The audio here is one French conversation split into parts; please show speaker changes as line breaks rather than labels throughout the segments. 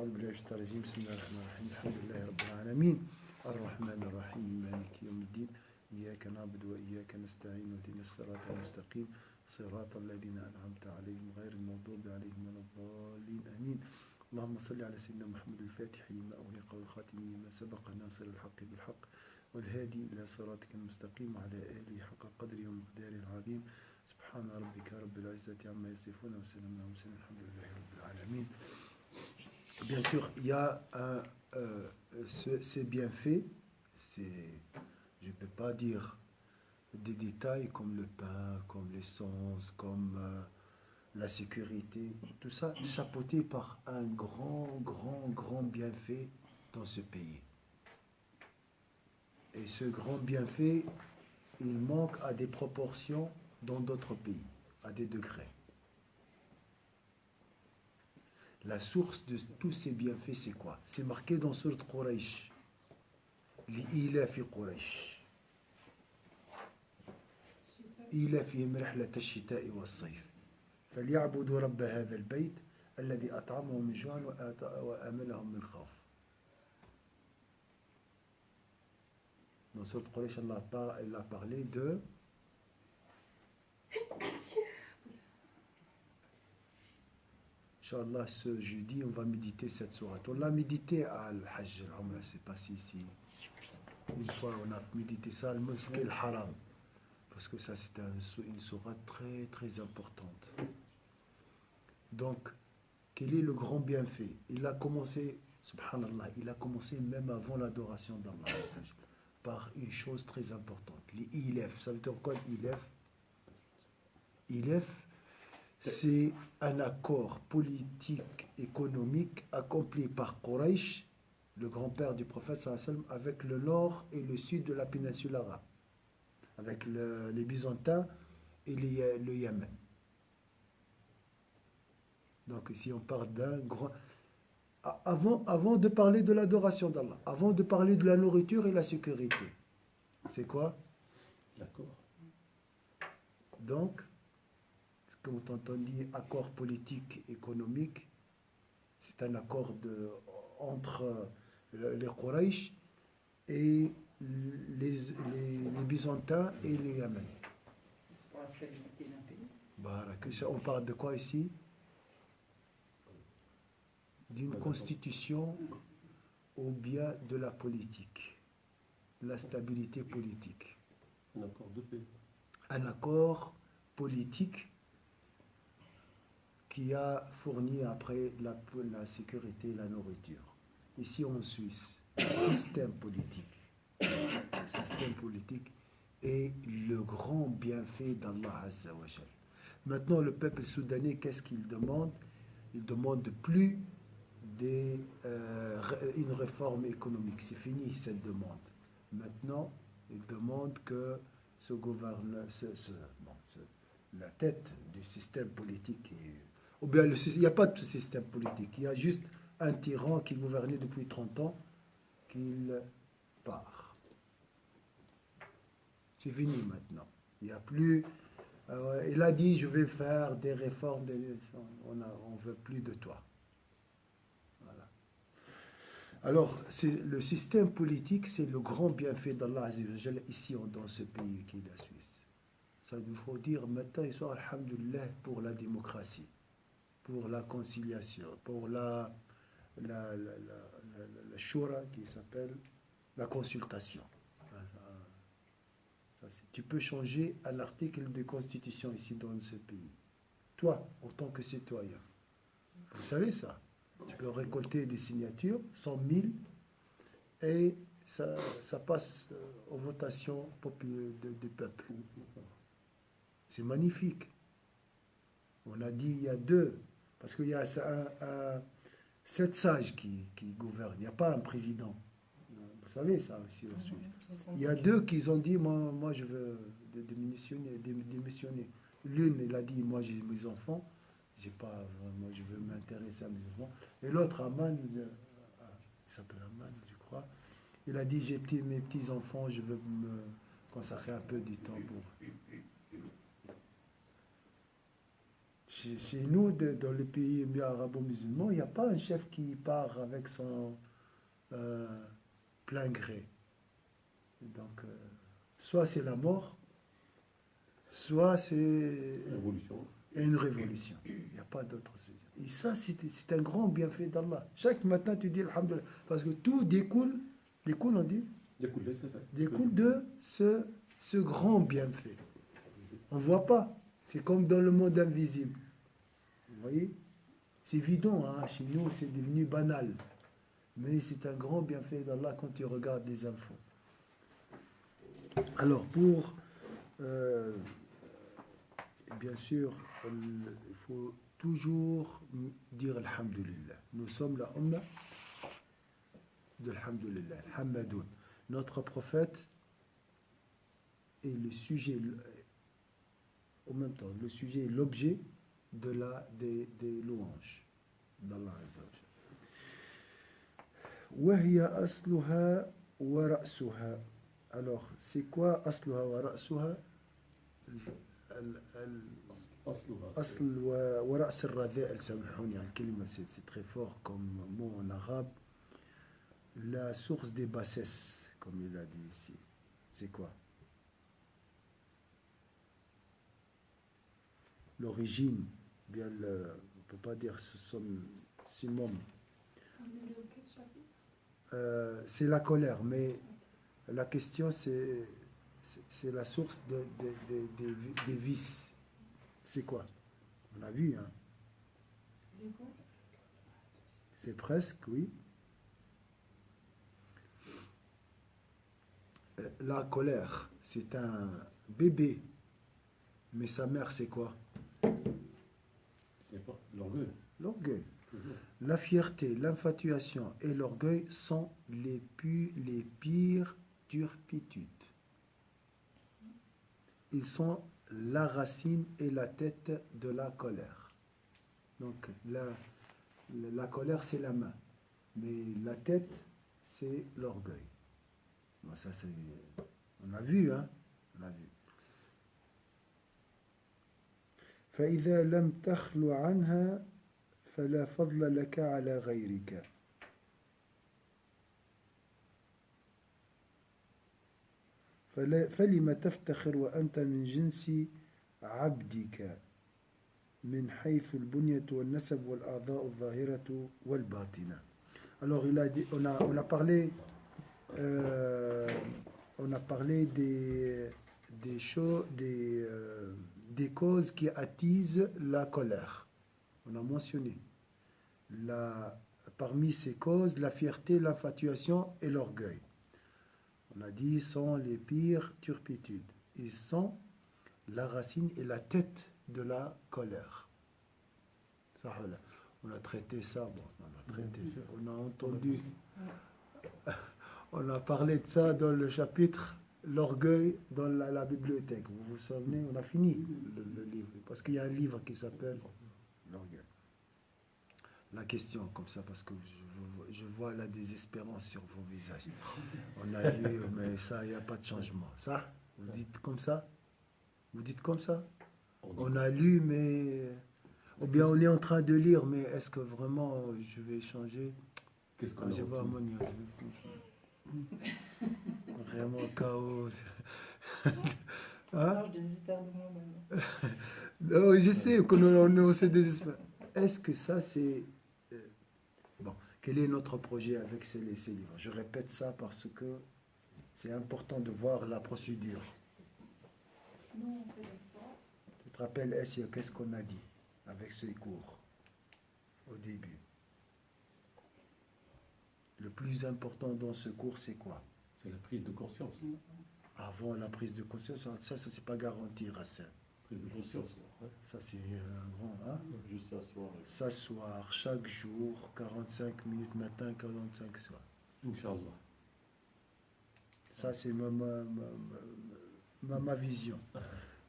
أعوذ بالله من الشيطان الرجيم بسم الله الرحمن الرحيم الحمد لله رب العالمين الرحمن الرحيم مالك يوم الدين إياك نعبد وإياك نستعين واهدنا الصراط المستقيم صراط الذين أنعمت عليهم غير المغضوب عليهم ولا الضالين آمين اللهم صل على سيدنا محمد الفاتح لما أغلق والخاتم لما سبق ناصر الحق بالحق والهادي إلى صراطك المستقيم وعلى آله حق قدره ومقداره العظيم سبحان ربك رب العزة عما يصفون وسلام على المرسلين الحمد لله رب العالمين. Bien sûr, il y a ces bienfaits, je ne peux pas dire des détails comme le pain, comme l'essence, comme la sécurité, tout ça chapeauté par un grand bienfait dans ce pays. Et ce grand bienfait, il manque à des proportions dans d'autres pays, à des degrés. La source de tous ces bienfaits, c'est quoi? C'est marqué dans Sourate Quraysh. Li'ilafi Quraysh. إيلافهم رحلة الشتاء والصيف فليعبدوا رب هذا البيت الذي أطعمهم من جوع وآمنهم من خوف. Dans Sourate Quraysh, Allah a parlé de Inch'Allah, ce jeudi, on va méditer cette sourate. On l'a médité à Al-Hajj, al-Umrah, je ne sais pas si une fois on a médité ça, al-Mosquée al-Haram. Parce que ça, c'est une sourate très importante. Donc, quel est le grand bienfait? Il a commencé, subhanallah, il a commencé même avant l'adoration d'Allah, par une chose très importante. Les ilaf. Ça veut dire quoi, ilaf? Ilaf, c'est un accord politique, économique accompli par Quraysh, le grand-père du prophète sallallahu alayhi wa sallam, avec le nord et le sud de la péninsule arabe, avec les Byzantins et le Yémen. Donc ici on parle d'un grand... Avant de parler de l'adoration d'Allah, avant de parler de la nourriture et la sécurité, c'est quoi? L'accord. Donc, quand on dit accord politique, économique, c'est un accord entre les Quraysh et les Byzantins et les Yémen.
C'est pour la stabilité d'un pays.
On parle de quoi ici? D'une constitution ou bien de la politique, la stabilité politique.
Un accord de paix.
Un accord politique qui a fourni après la sécurité et la nourriture. Ici en Suisse, le système politique est le grand bienfait d'Allah Azza wa Jal. Maintenant, le peuple soudanais, qu'est-ce qu'il demande? Il demande plus une réforme économique. C'est fini cette demande. Maintenant, il demande que ce gouverneur, la tête du système politique ou bien il n'y a pas de système politique, il y a juste un tyran qui gouvernait depuis 30 ans, qu'il part. C'est fini maintenant. Il n'y a plus... il a dit, je vais faire des réformes, on ne veut plus de toi. Voilà. Alors, le système politique, c'est le grand bienfait d'Allah Azza wa Jalla ici dans ce pays qui est la Suisse. Ça nous faut dire maintenant, il soit alhamdulillah pour la démocratie, pour la conciliation, pour la shura qui s'appelle la consultation. Tu peux changer un article de constitution ici dans ce pays. Toi, en tant que citoyen. Vous savez ça? Tu peux récolter des signatures, 100 000, et ça passe aux votations du peuple. C'est magnifique. On a dit il y a deux, parce qu'il y a 7 sages qui gouvernent. Il n'y a pas un président. Vous savez ça aussi en Suisse. Il y a 2 qui ont dit, moi je veux démissionner. L'une, elle a dit, moi j'ai mes enfants, moi je veux m'intéresser à mes enfants. Et l'autre, Aman, il s'appelle Aman, je crois. Il a dit, j'ai mes petits-enfants, je veux me consacrer un peu du temps pour... Chez nous, dans les pays arabo-musulmans, il n'y a pas un chef qui part avec son plein gré. Donc, soit c'est la mort, soit c'est
Révolution.
une révolution. Il n'y a pas d'autre solution. Et ça, c'est un grand bienfait d'Allah. Chaque matin, tu dis Alhamdulillah. Parce que tout découle, on dit,
Découlé, c'est ça.
découle de ce grand bienfait. On ne voit pas. C'est comme dans le monde invisible. Vous voyez? C'est évident, hein? Chez nous, c'est devenu banal. Mais c'est un grand bienfait d'Allah quand tu regardes les infos. Alors, pour... bien sûr, il faut toujours dire Alhamdulillah. Nous sommes la Ummah de Alhamdulillah, Hamadoun. Notre prophète est le sujet, en même temps, le sujet est l'objet des louanges d'Allah Azza wa Jalla. وهي أصلها ورأسها. Alors, c'est quoi أصلها ورأسها?
أصلها.
أصل ورأس الرذائل سامحوني على الكلمة c'est très fort comme mot en arabe. La source des bassesses, comme il a dit ici, c'est quoi? L'origine, bien on ne peut pas dire ce summum. C'est la colère, mais la question c'est la source des vices. C'est quoi? On a vu, hein? C'est presque, oui. La colère, c'est un bébé. Mais sa mère, c'est quoi?
C'est pas l'orgueil.
L'orgueil.
Toujours.
La fierté, l'infatuation et l'orgueil sont les pires turpitudes. Ils sont la racine et la tête de la colère. Donc, la colère, c'est la main. Mais la tête, c'est l'orgueil. Bon, ça, c'est... On a vu, hein? On a vu. فإذا لم تخل عنها فلا فضل لك على غيرك. فلم تفتخر وأنت من جنس عبدك من حيث البنية والنسب والأعضاء الظاهرة والباطنة. Alors il a dit, on a parlé des choses, des causes qui attisent la colère. On a mentionné parmi ces causes la fierté, l'infatuation et l'orgueil. On a dit sont les pires turpitudes. Ils sont la racine et la tête de la colère. Ça, on a traité ça, bon, on a entendu, on a parlé de ça dans le chapitre l'orgueil dans la bibliothèque. Vous vous souvenez, on a fini le livre, parce qu'il y a un livre qui s'appelle l'orgueil. La question, comme ça, parce que je vois la désespérance sur vos visages. On a lu, mais ça, il n'y a pas de changement. Ça, vous dites comme ça? Vous dites comme ça? On a lu, mais... Ou bien on est en train de lire, mais est-ce que vraiment je vais changer?
Qu'est-ce qu'on
Je vois mon vraiment chaos. Hein?
Je désespère de moi-même.
Non, je sais qu'on se désespère. Est-ce que ça, c'est... Bon, quel est notre projet avec ces livres? Je répète ça parce que c'est important de voir la procédure.
Non, on fait ça.
Tu te rappelles, Essia, qu'est-ce qu'on a dit avec ces cours au début? Le plus important dans ce cours, c'est quoi?
C'est la prise de conscience.
Avant la prise de conscience, ça c'est pas garanti, Racine.
Prise de conscience. Ouais.
Ça, c'est un grand... Hein?
Juste s'asseoir.
S'asseoir chaque jour, 45 minutes matin, 45 soir.
Inch'Allah.
Ça, c'est ma vision.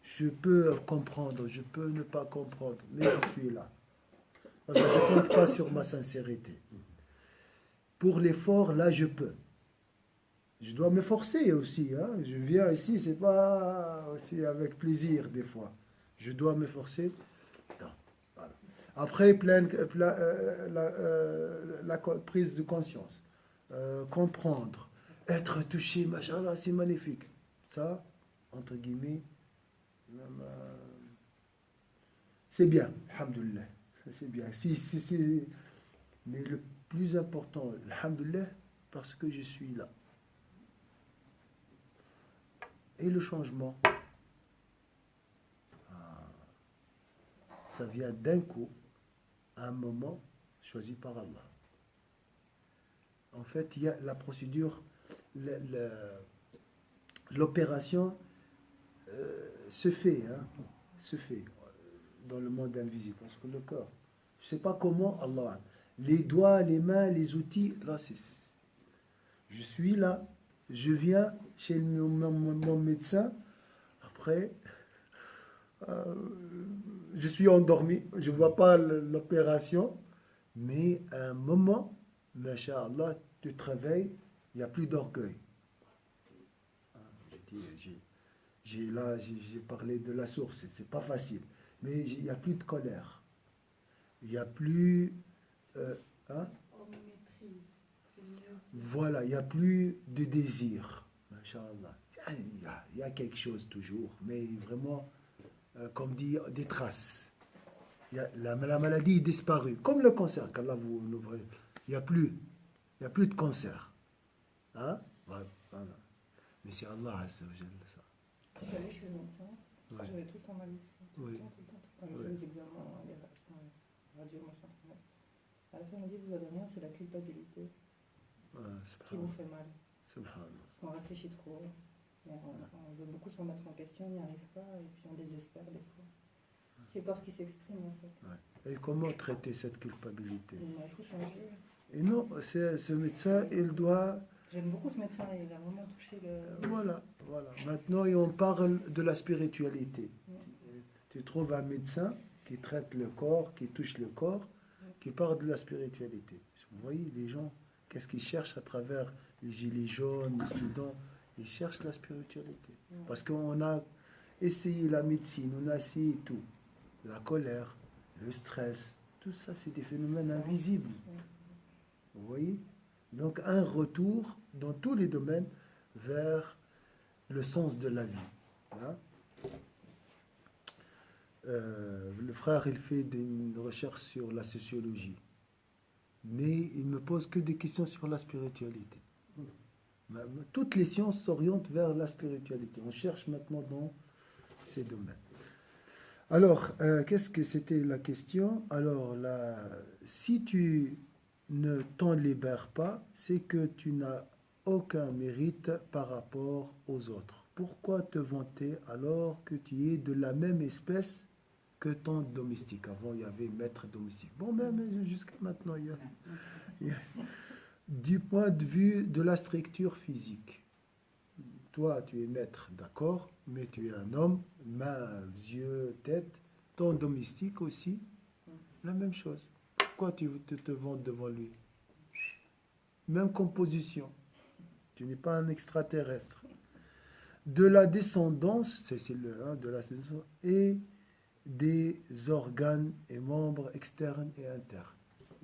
Je peux comprendre, je peux ne pas comprendre, mais je suis là. Parce que je ne compte pas sur ma sincérité. Pour l'effort, là, je peux. Je dois me forcer aussi. Hein. Je viens ici, c'est pas aussi avec plaisir des fois. Je dois me forcer. Non. Après, prise de conscience, comprendre, être touché, machallah, c'est magnifique. Ça, entre guillemets, c'est bien, alhamdoulilah. C'est bien. Mais le plus important, alhamdoulilah, parce que je suis là. Et le changement, ça vient d'un coup, à un moment choisi par Allah. En fait, il y a la procédure, l'opération se fait dans le monde invisible, parce que le corps, je ne sais pas comment, Allah, les doigts, les mains, les outils, là, je suis là, je viens chez mon médecin, après, je suis endormi, je ne vois pas l'opération, mais à un moment, masha'Allah, tu te réveilles, il n'y a plus d'orgueil. J'ai parlé de la source, c'est pas facile, mais il n'y a plus de colère. Il n'y a plus... Voilà, il n'y a plus de désir. Masha'Allah. Il y a quelque chose toujours, mais vraiment, comme dit, des traces. La maladie est disparue, comme le cancer, qu'Allah vous l'ouvre. Il n'y a plus de cancer. Hein? Voilà. Mais c'est Allah, Azza wa Jalla, ça.
J'allais chez le médecin,
Ouais.
j'avais tout le temps mal ici. Tout le temps. Quand je fais les examens, les radios, machin. À la fin, on m'a dit, vous avez rien, c'est la culpabilité qui vous fait mal.
Subhanallah.
Parce qu'on réfléchit trop. Et on veut beaucoup se remettre en question, on n'y arrive pas, et puis on désespère des fois. C'est le corps qui s'exprime, en fait.
Ouais. Et comment traiter cette culpabilité?
Il faut changer.
Et non, ce médecin, il doit...
J'aime beaucoup ce médecin, il a vraiment touché le...
Voilà. Maintenant, on parle de la spiritualité. Tu trouves un médecin qui traite le corps, qui touche le corps, qui parle de la spiritualité. Vous voyez, les gens, qu'est-ce qu'ils cherchent à travers les gilets jaunes, les students? Ils cherchent la spiritualité. Parce qu'on a essayé la médecine, on a essayé tout. La colère, le stress, tout ça, c'est des phénomènes invisibles. Vous voyez? Donc, un retour dans tous les domaines vers le sens de la vie. Hein? Le frère, il fait une recherche sur la sociologie. Mais il ne me pose que des questions sur la spiritualité. Toutes les sciences s'orientent vers la spiritualité. On cherche maintenant dans ces domaines. Alors, qu'est-ce que c'était la question? Alors, si tu ne t'en libères pas, c'est que tu n'as aucun mérite par rapport aux autres. Pourquoi te vanter alors que tu es de la même espèce que ton domestique? Avant, il y avait maître domestique. Bon, même jusqu'à maintenant, il y a... Du point de vue de la structure physique, toi, tu es maître, d'accord, mais tu es un homme, mains, yeux, tête, ton domestique aussi, la même chose. Pourquoi tu te vantes devant lui? Même composition. Tu n'es pas un extraterrestre. De la descendance, c'est le de la descendance, et des organes et membres externes et internes.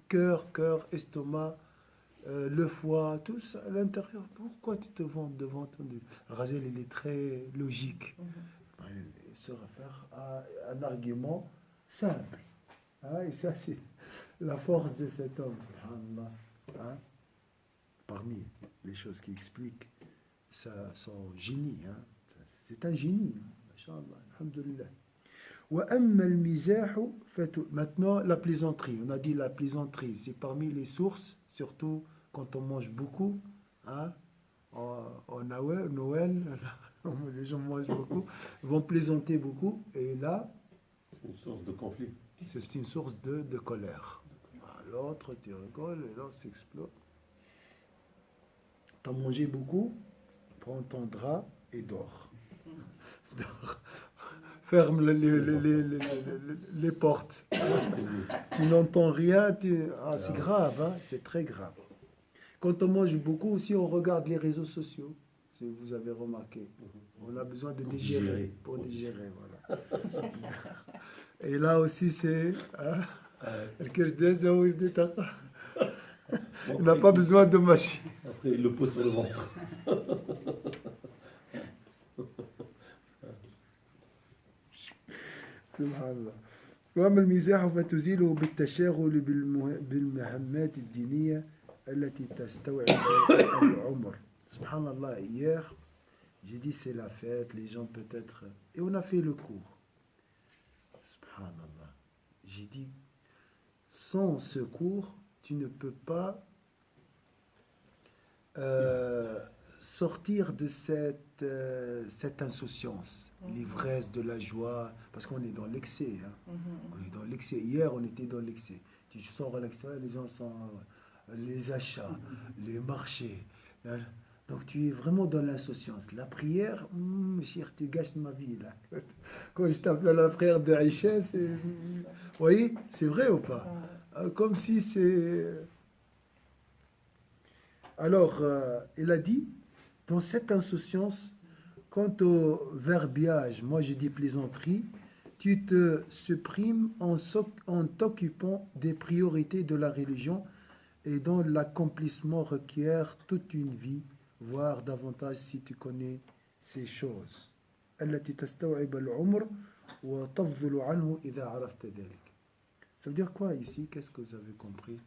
Cœur, estomac, le foie, tout ça à l'intérieur. Pourquoi tu te vantes devant ton Dieu? Razel, il est très logique. Il se réfère à un argument simple. Hein, et ça, c'est la force de cet homme. Hein? Parmi les choses qui expliquent son génie. Hein? C'est un génie. Alhamdulillah. Maintenant, la plaisanterie. On a dit la plaisanterie, c'est parmi les sources, surtout quand on mange beaucoup. Hein? En Noël, les gens mangent beaucoup, vont plaisanter beaucoup. Et là,
C'est une source de conflit.
c'est une source de colère. L'autre, tu rigoles, et l'autre s'explose. Tu as mangé beaucoup, prends ton drap et dors. Dors. Ferme les portes. Tu n'entends rien. C'est grave, hein? C'est très grave. Quand on mange beaucoup aussi, on regarde les réseaux sociaux. Si vous avez remarqué, on a besoin de digérer. Pour digérer, voilà. Et là aussi, c'est... Hein? Le Kirchdes, il n'a pas besoin de machine.
Après, il le pose sur le ventre.
سبحان الله. وأما المزاح فتزيله بالتشاغل بالمهمات الدينية التي تستوعب العمر. Subhanallah, hier, j'ai dit c'est la fête, les gens peut-être... Et on a fait le cours. Subhanallah. J'ai dit, sans ce cours, tu ne peux pas sortir de cette insouciance, l'ivresse de la joie, parce qu'on est dans l'excès. Hein. On est dans l'excès. Hier, on était dans l'excès. Tu sors à l'extérieur, les gens sont... les achats, les marchés. Donc tu es vraiment dans l'insouciance. La prière, cher, tu gâches ma vie là. Quand je t'appelle la prière de Aïcha, c'est... Vous voyez, c'est vrai ou pas? Comme si c'est... Alors, il a dit, dans cette insouciance, quant au verbiage, moi je dis plaisanterie, tu te supprimes en t'occupant des priorités de la religion et dont l'accomplissement requiert toute une vie, voire davantage si tu connais ces choses. التي تستوعب العمر وتفضل عنه إذا عرفت ذلك. Ça veut dire quoi ici? Qu'est-ce que vous avez compris?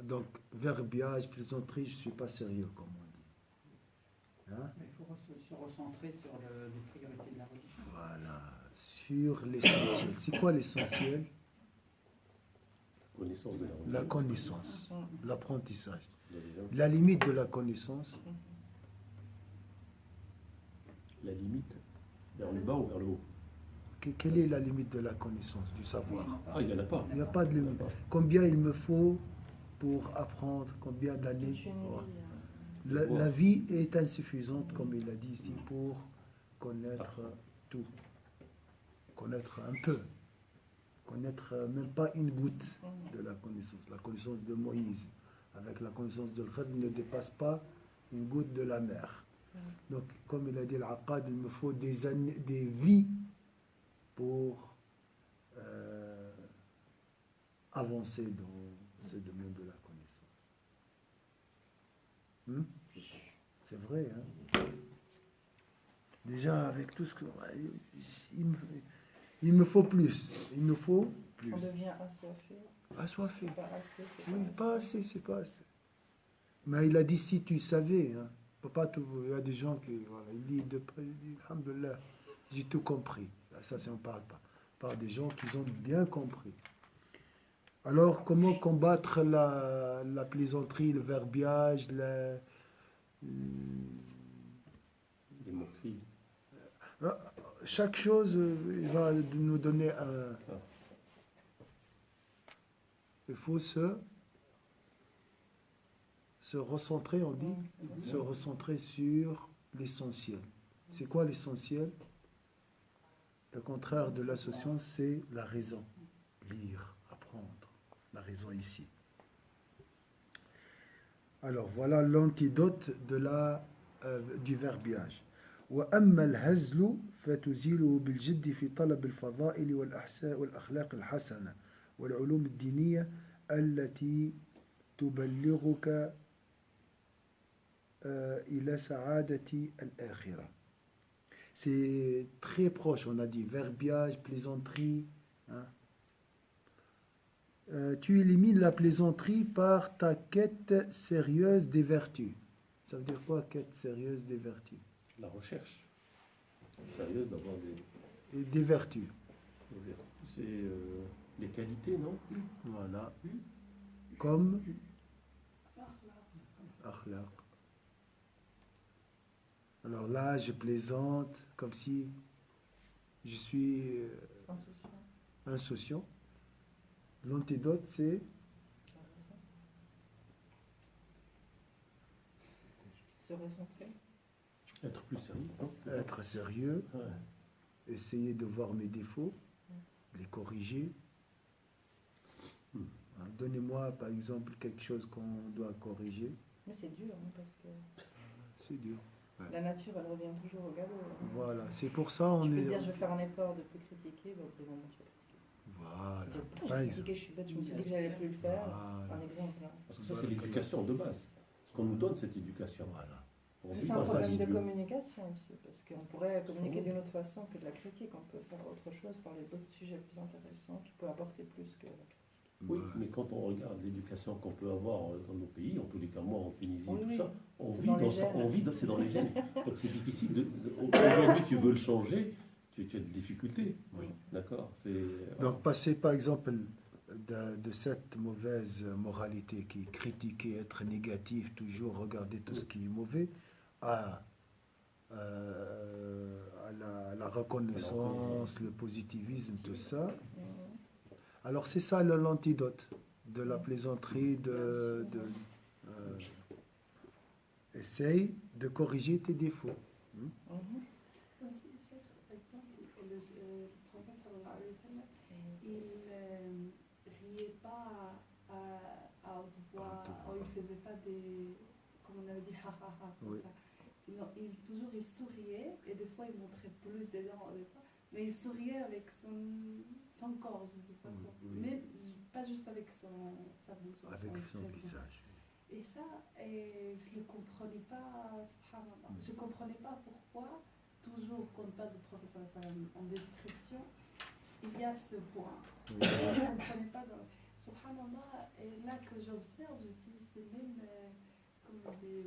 Donc, verbiage, plaisanterie, je ne suis pas sérieux, comme on dit. Hein?
Il faut se recentrer sur les priorités de la religion.
Voilà, sur l'essentiel. C'est quoi l'essentiel?
Connaissance de la religion.
La connaissance, l'apprentissage.
La religion.
La limite de la connaissance,
La limite, vers le bas ou vers le haut?
quelle est la limite de la connaissance, du savoir?
Ah, il n'y en a pas.
Il n'y a pas de limite. Combien il me faut pour apprendre? Combien d'années? La vie est insuffisante, comme il a dit ici, pour connaître tout. Connaître un peu. Connaître même pas une goutte de la connaissance. La connaissance de Moïse, avec la connaissance de l'Khadr, ne dépasse pas une goutte de la mer. Donc, comme il a dit l'Aqad, il me faut des années, des vies pour avancer dans ce domaine de la connaissance. C'est vrai, hein? Déjà, avec tout ce que... Il me faut plus. Il nous faut plus.
On devient assoiffé.
Assoiffé.
Pas assez, c'est
Oui,
pas
pas assez, c'est pas assez. Mais il a dit si tu savais, hein, pas tout, il y a des gens qui, voilà, il dit, alhamdoulilah, j'ai tout compris. Ça, on ne parle pas. On parle des gens qui ont bien compris. Alors, comment combattre la plaisanterie, le verbiage,
Les moqueries.
chaque chose il va nous donner un... Il faut se recentrer, on dit, se recentrer sur l'essentiel. C'est quoi l'essentiel? Le contraire de l'association, c'est la raison. Lire, apprendre. La raison ici. Alors, voilà l'antidote du verbiage. وأما الهزل فتزيله بالجد في طلب الفضائل والأخلاق الحسنة والعلوم الدينية التي تبلغك إلى سعادة الآخرة. C'est très proche, on a dit verbiage, plaisanterie. Hein. Tu élimines la plaisanterie par ta quête sérieuse des vertus. Ça veut dire quoi, quête sérieuse des vertus?
La recherche sérieuse d'avoir
des vertus.
C'est les qualités, non?
Voilà. Comme akhlaq. Alors là, je plaisante comme si je suis insouciant. L'antidote, c'est
se recentrer.
Être plus sérieux. Non?
Être sérieux,
Ouais.
essayer de voir mes défauts, les corriger. Hein, donnez-moi, par exemple, quelque chose qu'on doit corriger.
Mais c'est dur, hein, parce que...
C'est dur. Ouais.
La nature, elle revient toujours au galop.
Voilà, c'est pour ça on
Je peux
est.
te dire, je vais faire un effort de plus critiquer, bah, au bout d'un moment, tu vas critiquer.
Voilà.
Je vais dire,
Par
j'ai
exemple.
critiqué, je suis bête, je me suis dit que j'allais plus le faire.
Voilà.
Un exemple. Hein.
Parce que ça, c'est l'éducation de base. Ce qu'on nous donne, cette éducation.
Voilà.
On
C'est
vit
un
dans
problème de
milieu.
communication aussi, parce qu'on pourrait communiquer d'une autre façon que de la critique. On peut faire autre chose, parler d'autres sujets plus intéressants qui peuvent apporter plus que la critique.
Oui,
Ouais.
mais quand on regarde l'éducation qu'on peut avoir dans nos pays, en tous les cas, moi en Tunisie,
Oui,
tout
oui.
ça, on
C'est
vit
dans les
dans ça,
gènes.
on vit dans, c'est dans les gènes. Donc c'est difficile. Aujourd'hui, tu veux le changer, tu as des difficultés.
Oui.
D'accord.
Donc, passer par exemple de cette mauvaise moralité qui est critiquer, être négatif, toujours regarder tout ce qui est mauvais, à la reconnaissance, le positivisme, tout ça. Alors, c'est ça l'antidote de la plaisanterie, essaye de corriger tes défauts.
Mhm.
Aussi, Cheikh, par exemple, le prophète sallallahu alayhi wa sallam, il riait pas à haute voix, ou il faisait pas des, comme on avait dit, ha ha ha, comme
Oui.
ça. Sinon, il souriait, et des fois il montrait plus des dents, des fois, mais il souriait avec son corps, je sais pas
Oui,
quoi.
oui.
Mais pas juste avec sa bouche. ou
Avec son
expression.
visage.
Et ça, je ne comprenais pas, subhanallah. Je ne comprenais pas pourquoi, toujours quand on parle du professeur Salam en description, il y a ce point.
Oui.
Je ne comprenais pas. Subhanallah, et là que j'observe, je dis, c'est même, comment dire,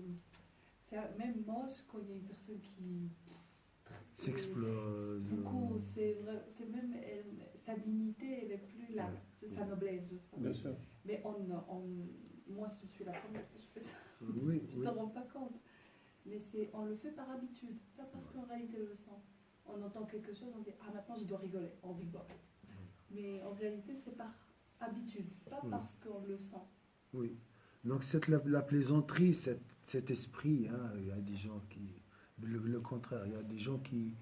c'est même moche quand il y a une personne qui
S'explose.
beaucoup, c'est même sa dignité, elle n'est plus là, sa noblesse, je sais pas.
Bien sûr.
Mais moi, je suis la première que je fais ça.
Oui,
Tu
oui.
t'en rends pas compte. Mais on le fait par habitude, pas parce qu'en réalité on le sent. On entend quelque chose, on dit ah maintenant je dois rigoler, on rigole. Mais en réalité c'est par habitude, pas parce qu'on le sent.
Oui. Donc la plaisanterie, cet esprit, hein, il y a des gens qui... Le contraire, il y a des gens qui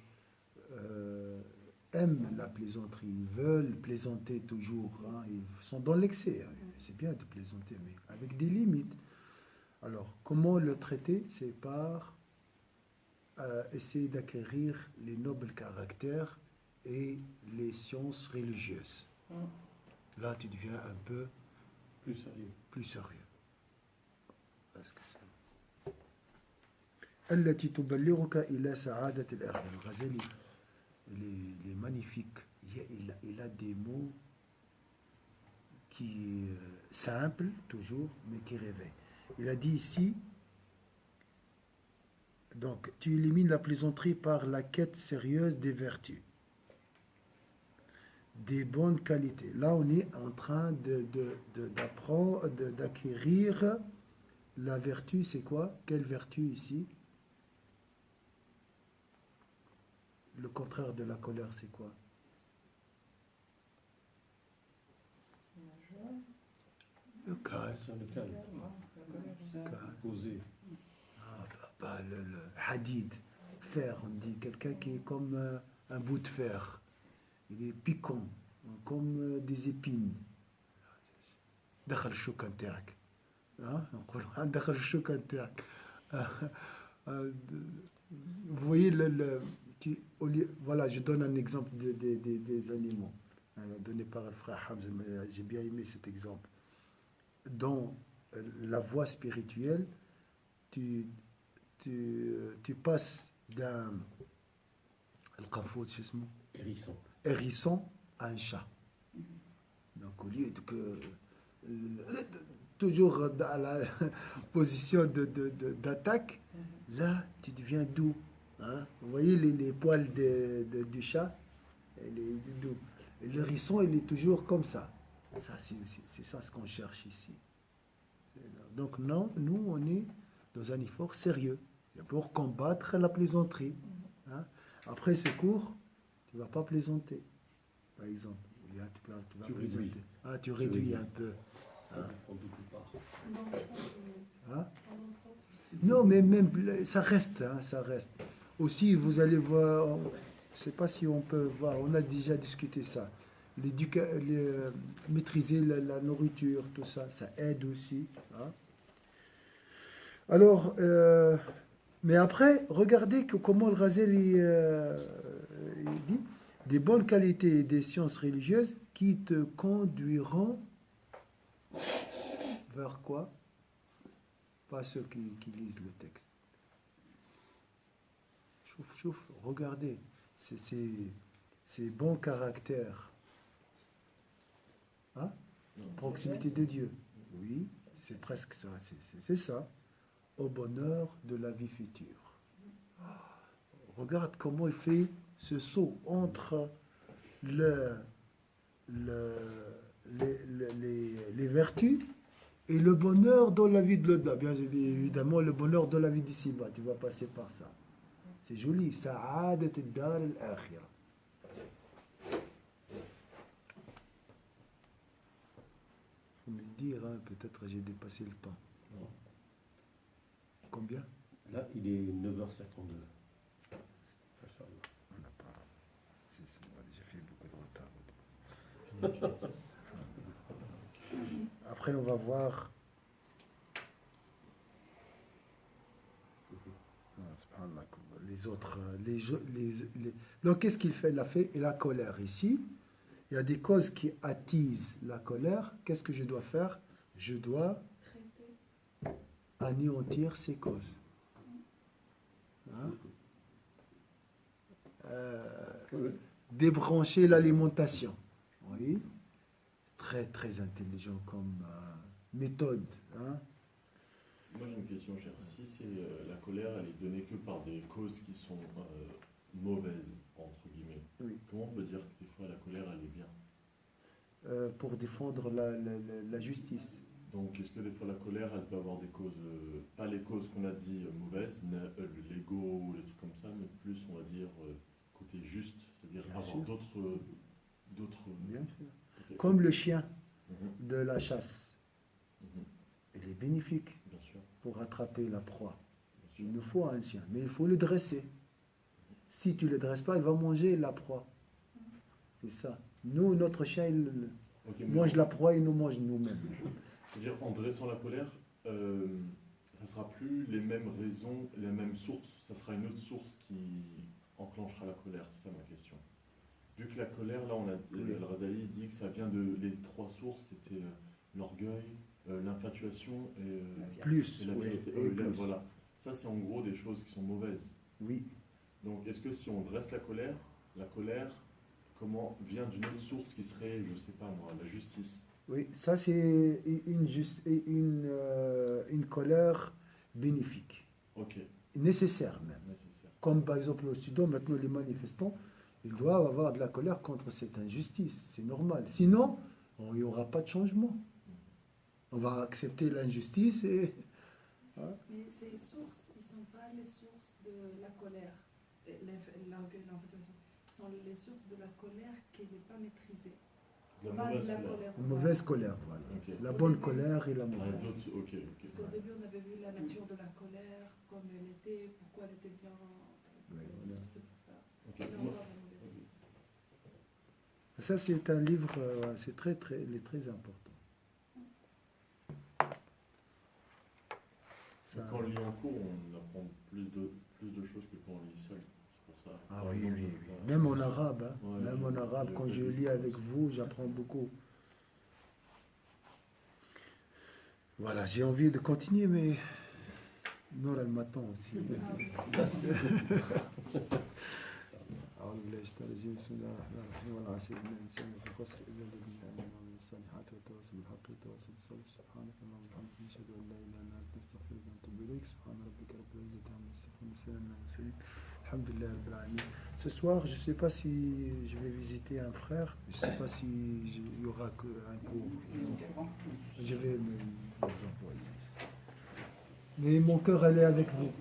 aiment la plaisanterie, ils veulent plaisanter toujours, hein, ils sont dans l'excès. Hein. C'est bien de plaisanter, mais avec des limites. Alors, comment le traiter? C'est par essayer d'acquérir les nobles caractères et les sciences religieuses. Là, tu deviens un peu
Plus sérieux.
plus sérieux. Parce que c'est... التي تبلغك إلى سعادة الآخرة. Le Ghazali, il est magnifique. Il a des mots qui simples toujours, mais qui réveillent. Il a dit ici, donc tu élimines la plaisanterie par la quête sérieuse des vertus, des bonnes qualités. Là, on est en train d'apprendre, d'acquérir la vertu. C'est quoi? Quelle vertu ici? Le contraire de la colère, c'est quoi? Le calme.
Sur le calme.
Calme.
Oser.
Le hadid, fer, on dit quelqu'un qui est comme un bout de fer. Il est piquant, comme des épines. دخل الشوكة نتاعك. نقول دخل الشوكة نتاعك. Vous voyez voilà, je donne un exemple des animaux donné par le frère Hamza, mais j'ai bien aimé cet exemple. Dans la voie spirituelle, tu passes d'un hérisson à un chat. Donc au lieu de que toujours dans la position d'attaque, là tu deviens doux. Hein? Vous voyez les poils du chat, il est doux. Et le hérisson, il est toujours comme ça. Ça c'est ça ce qu'on cherche ici. Donc non, nous on est dans un effort sérieux. C'est pour combattre la plaisanterie. Hein? Après ce cours, tu ne vas pas plaisanter, par exemple. Tu vas plaisanter.
Réduis.
Ah, tu réduis un peu.
Ça dépend de toute part.
Hein? Non, mais même, ça reste, hein, ça reste. Aussi, vous allez voir, je ne sais pas si on peut voir, on a déjà discuté ça. Maîtriser la nourriture, tout ça, ça aide aussi. Hein? Alors, Mais après, regardez comment le Ghazali il dit des bonnes qualités et des sciences religieuses qui te conduiront vers quoi? Pas ceux qui lisent le texte. Chouf, regardez, ces bons caractères. Hein? Proximité de Dieu. Oui, c'est presque ça. C'est ça. Au bonheur de la vie future. Regarde comment il fait ce saut entre les vertus et le bonheur dans la vie de l'au-delà. Bien évidemment, le bonheur de la vie d'ici-bas. Tu vas passer par ça. C'est joli. Sa'adat ad-dar al-akhirah. Faut me le dire, hein, peut-être j'ai dépassé le temps.
Non.
Combien?
Là, il est 9h52.
On n'a pas. On a déjà fait beaucoup de retard. Après, on va voir. Subhanallah, les autres. Donc, qu'est-ce qu'il fait? Il a fait la colère ici. Il y a des causes qui attisent la colère. Qu'est-ce que je dois faire? Je dois anéantir ces causes. Hein? Débrancher l'alimentation. Oui. Très, très intelligent comme méthode. Hein?
Moi j'ai une question, cher. Si c'est la colère, elle est donnée que par des causes qui sont mauvaises, entre guillemets,
Oui.
comment on peut dire que des fois la colère, elle est bien?
Pour défendre la justice.
Donc est-ce que des fois la colère, elle peut avoir des causes, pas les causes qu'on a dit mauvaises, l'ego ou les trucs comme ça, mais plus on va dire côté juste, c'est-à-dire
Bien
avoir
sûr.
d'autres.
Bien sûr.
Ok.
Comme le chien
Mhm,
de la chasse.
mhm,
Il est bénéfique
bien sûr.
pour attraper la proie.
Bien sûr.
Il nous faut un chien, mais il faut le dresser. Si tu ne le dresses pas, il va manger la proie. C'est ça. Nous, notre chien, il
Ok, mais
mange la proie, il nous mange nous-mêmes.
c'est-à-dire en dressant la colère, ça sera plus les mêmes raisons, les mêmes sources, ça sera une autre source qui enclenchera la colère, c'est ça ma question. Vu que la colère, là, le Razali dit que ça vient de les trois sources, c'était l'orgueil, l'infatuation et
Plus,
la
oui,
vérité.
et plus.
Voilà. Ça, c'est en gros des choses qui sont mauvaises.
Oui,
Donc, est-ce que si on dresse la colère, comment vient d'une autre source qui serait, je sais pas moi, la justice?
oui, ça c'est une colère bénéfique,
Ok,
nécessaire même.
nécessaire.
Comme par exemple au Soudan, maintenant les manifestants, ils doivent avoir de la colère contre cette injustice, c'est normal. Sinon, il n'y aura pas de changement. On va accepter l'injustice et... Hein?
Mais ces sources, ils ne sont pas les sources de la colère, l'orgueil, l'infatuation. Ce sont les sources de la colère qui n'est pas maîtrisée.
De la
Pas
mauvaise
de la
colère.
colère.
Une mauvaise colère, voilà.
Ok.
La bonne colère et la
Ah,
mauvaise.
d'autres, ok.
Parce qu'au début, on avait vu la nature de la colère, comme elle était, pourquoi elle était bien.
voilà.
C'est pour ça.
Ok.
Mais on
Moi-
va voir la mauvaise.
Ça, c'est un livre, c'est très, il est très important. Ça-
Quand on lit en cours, on apprend plus de choses que quand on lit seul. C'est pour ça.
Ah
Par
oui,
exemple,
oui, oui. Même en arabe, hein.
Ouais,
Même en arabe, quand je lis avec vous, j'apprends beaucoup. Voilà, j'ai envie de continuer, mais Nour, elle m'attend aussi. أعوذ بالله من الشيطان الرجيم بسم الله الرحمن الرحيم والعصر إن الإنسان لفي خسر إلا الذين آمنوا وعملوا الصالحات وتواصوا بالحق وتواصوا بالصبر سبحانك اللهم وبحمدك نشهد أن لا إله إلا أنت نستغفرك ونتوب إليك سبحان ربك رب العزة عما يصفون وسلام على المرسلين الحمد لله رب العالمين. Ce soir, je ne sais pas si je vais visiter un frère, je ne sais pas si il y aura un cours. Je vais me les envoyer. Mais mon cœur, elle est avec vous.